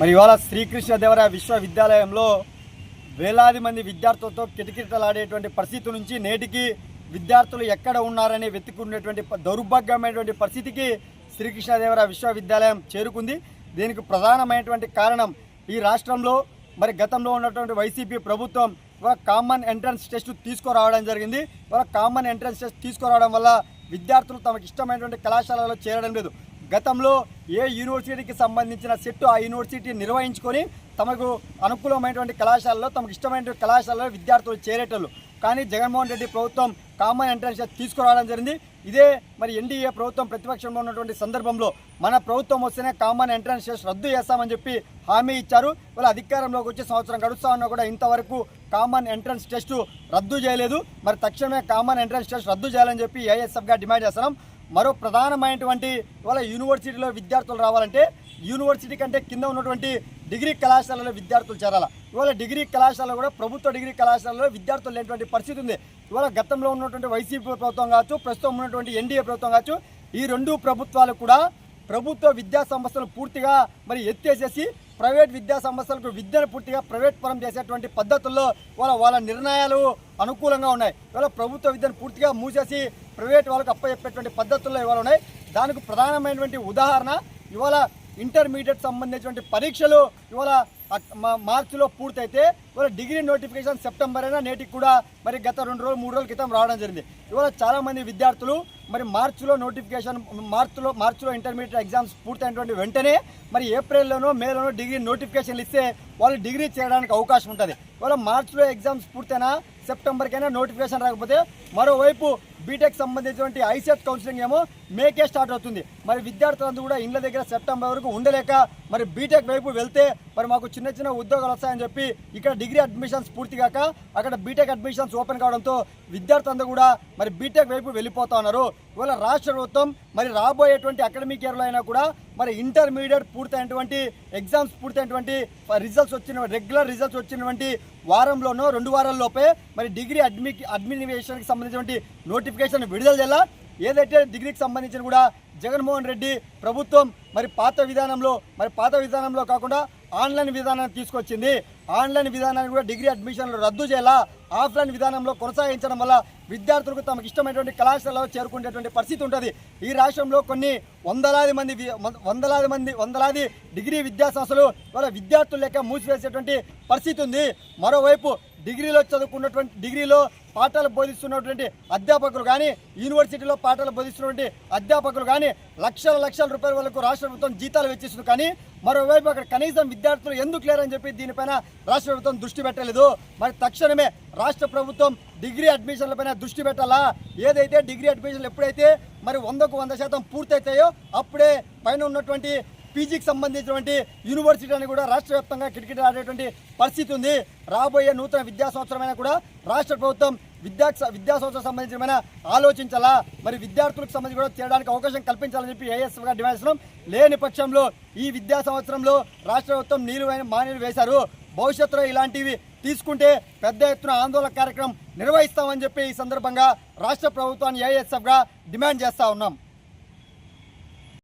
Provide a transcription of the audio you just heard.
మరి ఇవాళ శ్రీకృష్ణదేవరాయ విశ్వవిద్యాలయంలో వేలాది మంది విద్యార్థులతో కిటకిటలాడేటువంటి పరిస్థితి నుంచి నేటికి విద్యార్థులు ఎక్కడ ఉన్నారని వెతుకునేటువంటి దౌర్భాగ్యమైనటువంటి పరిస్థితికి శ్రీకృష్ణదేవరాయ విశ్వవిద్యాలయం చేరుకుంది. దీనికి ప్రధానమైనటువంటి కారణం ఈ రాష్ట్రంలో మరి గతంలో ఉన్నటువంటి వైసీపీ ప్రభుత్వం కామన్ ఎంట్రన్స్ టెస్ట్ తీసుకురావడం జరిగింది. కామన్ ఎంట్రన్స్ టెస్ట్ తీసుకురావడం వల్ల విద్యార్థులు తమకు ఇష్టమైనటువంటి కళాశాలలో చేరడం లేదు. గతంలో ఏ యూనివర్సిటీకి సంబంధించిన సెట్ ఆ యూనివర్సిటీ నిర్వహించుకొని తమకు అనుకూలమైనటువంటి కళాశాలలో తమకు ఇష్టమైనటువంటి కళాశాలలో విద్యార్థులు చేరేటోళ్ళు. కానీ జగన్మోహన్ రెడ్డి ప్రభుత్వం కామన్ ఎంట్రన్స్ టెస్ట్ తీసుకురావడం జరిగింది. ఇదే మరి ఎన్డీఏ ప్రభుత్వం ప్రతిపక్షంలో ఉన్నటువంటి సందర్భంలో మన ప్రభుత్వం వస్తేనే కామన్ ఎంట్రన్స్ టెస్ట్ రద్దు చేస్తామని చెప్పి హామీ ఇచ్చారు. వాళ్ళ అధికారంలోకి వచ్చి సంవత్సరం గడుస్తా ఉన్నా కూడా ఇంతవరకు కామన్ ఎంట్రన్స్ టెస్ట్ రద్దు చేయలేదు. మరి తక్షణమే కామన్ ఎంట్రన్స్ టెస్ట్ రద్దు చేయాలని చెప్పి ఏఎస్ఎఫ్గా డిమాండ్ చేస్తున్నాం. మరో ప్రధానమైనటువంటి ఇవాళ యూనివర్సిటీలో విద్యార్థులు రావాలంటే యూనివర్సిటీ కంటే కింద ఉన్నటువంటి డిగ్రీ కళాశాలలో విద్యార్థులు చేరాలి. ఇవాళ డిగ్రీ కళాశాలలో కూడా ప్రభుత్వ డిగ్రీ కళాశాలలో విద్యార్థులు లేనటువంటి పరిస్థితి ఉంది. ఇవాళ గతంలో ఉన్నటువంటి వైసీపీ ప్రభుత్వం కావచ్చు, ప్రస్తుతం ఉన్నటువంటి ఎన్డీఏ ప్రభుత్వం కావచ్చు, ఈ రెండు ప్రభుత్వాలు కూడా ప్రభుత్వ విద్యా సంస్థలు పూర్తిగా మరి ఎత్తేసేసి ప్రైవేట్ విద్యా సంస్థలకు విద్యను పూర్తిగా ప్రైవేట్ పరం చేసేటువంటి పద్ధతుల్లో వాళ్ళ నిర్ణయాలు అనుకూలంగా ఉన్నాయి. ఇవాళ ప్రభుత్వ విద్యను పూర్తిగా మూసేసి ప్రైవేట్ వాళ్ళకు అప్పచెప్పేటువంటి పద్ధతుల్లో ఇవాళ ఉన్నాయి. దానికి ప్రధానమైనటువంటి ఉదాహరణ ఇవాళ ఇంటర్మీడియట్ సంబంధించినటువంటి పరీక్షలు ఇవాళ మార్చిలో పూర్తయితే ఇవాళ డిగ్రీ నోటిఫికేషన్ సెప్టెంబర్ అయినా నేటికి కూడా మరి గత 2 రోజులు 3 రోజుల క్రితం రావడం జరిగింది. ఇవాళ చాలామంది విద్యార్థులు మరి మార్చిలో నోటిఫికేషన్ మార్చిలో ఇంటర్మీడియట్ ఎగ్జామ్స్ పూర్తయినటువంటి వెంటనే మరి ఏప్రిల్లోనో మేలోనో డిగ్రీ నోటిఫికేషన్లు ఇస్తే వాళ్ళు డిగ్రీ చేయడానికి అవకాశం ఉంటుంది. ఇవాళ మార్చిలో ఎగ్జామ్స్ పూర్తయినా సెప్టెంబర్కైనా నోటిఫికేషన్ రాకపోతే మరోవైపు బీటెక్ సంబంధించినటువంటి ఐసెట్ కౌన్సిలింగ్ ఏమో మేకే స్టార్ట్ అవుతుంది. మరి విద్యార్థులందరూ కూడా ఇళ్ళ దగ్గర సెప్టెంబర్ వరకు ఉండలేక మరి బీటెక్ వైపు వెళ్తే మరి మాకు చిన్న చిన్న ఉద్యోగాలు వస్తాయని చెప్పి ఇక్కడ డిగ్రీ అడ్మిషన్స్ పూర్తి కాక అక్కడ బీటెక్ అడ్మిషన్స్ ఓపెన్ కావడంతో విద్యార్థులందరూ కూడా మరి బీటెక్ వైపు వెళ్ళిపోతా ఉన్నారు. ఇవాళ రాష్ట్ర ప్రభుత్వం మరి రాబోయేటువంటి అకాడమిక్ ఇయర్లో అయినా కూడా మరి ఇంటర్మీడియట్ పూర్తయినటువంటి ఎగ్జామ్స్ పూర్తయినటువంటి రిజల్ట్స్ వచ్చిన రెగ్యులర్ రిజల్ట్స్ వచ్చినటువంటి వారంలోనో 2 వారాల్లోపే మరి డిగ్రీ అడ్మినిస్ట్రేషన్కి సంబంధించినటువంటి నోటిఫికేషన్ విడుదల చేయాలా. ఏదైతే డిగ్రీకి సంబంధించిన కూడా జగన్మోహన్ రెడ్డి ప్రభుత్వం మరి పాత విధానంలో కాకుండా ఆన్లైన్ విధానాన్ని తీసుకొచ్చింది. ఆన్లైన్ విధానాన్ని కూడా డిగ్రీ అడ్మిషన్లు రద్దు చేయాలా. ఆఫ్లైన్ విధానంలో కొనసాగించడం వల్ల విద్యార్థులకు తమకు ఇష్టమైనటువంటి కళాశాలలో చేరుకునేటువంటి పరిస్థితి ఉంటుంది. ఈ రాష్ట్రంలో కొన్ని వందలాది డిగ్రీ విద్యా సంస్థలు వాళ్ళ విద్యార్థులు లేక మూసివేసేటువంటి పరిస్థితి ఉంది. మరోవైపు డిగ్రీలో పాఠాలు బోధిస్తున్నటువంటి అధ్యాపకులు కానీ యూనివర్సిటీలో పాఠాలు బోధిస్తున్నటువంటి అధ్యాపకులు కానీ లక్షల రూపాయల వరకు రాష్ట్ర ప్రభుత్వం జీతాలు వెచ్చిస్తుంది. కానీ మరోవైపు అక్కడ కనీసం విద్యార్థులు ఎందుకు లేరని చెప్పి దీనిపైన రాష్ట్ర ప్రభుత్వం దృష్టి పెట్టలేదు. మరి తక్షణమే రాష్ట్ర ప్రభుత్వం డిగ్రీ అడ్మిషన్లపైన దృష్టి పెట్టాలా. ఏదైతే డిగ్రీ అడ్మిషన్లు ఎప్పుడైతే మరి 100కు 100% పూర్తయితాయో అప్పుడే పైన ఉన్నటువంటి పీజీకి సంబంధించినటువంటి యూనివర్సిటీని కూడా రాష్ట్ర వ్యాప్తంగా కిటకిటలాడేటువంటి పరిస్థితి ఉంది. రాబోయే నూతన విద్యా సంవత్సరమైనా కూడా రాష్ట్ర ప్రభుత్వం విద్యా సంవత్సరం సంబంధించిన ఆలోచించాలా. మరి విద్యార్థులకు సంబంధించి కూడా చేయడానికి అవకాశం కల్పించాలని చెప్పి ఏఎస్ఎఫ్గా డిమాండ్ చేస్తున్నాం. లేని పక్షంలో ఈ విద్యా సంవత్సరంలో రాష్ట్ర ప్రభుత్వం మానీలు వేశారు. భవిష్యత్తులో ఇలాంటివి తీసుకుంటే పెద్ద ఎత్తున ఆందోళన కార్యక్రమం నిర్వహిస్తామని చెప్పి ఈ సందర్భంగా రాష్ట్ర ప్రభుత్వాన్ని ఏఎస్ఎఫ్గా డిమాండ్ చేస్తా ఉన్నాం.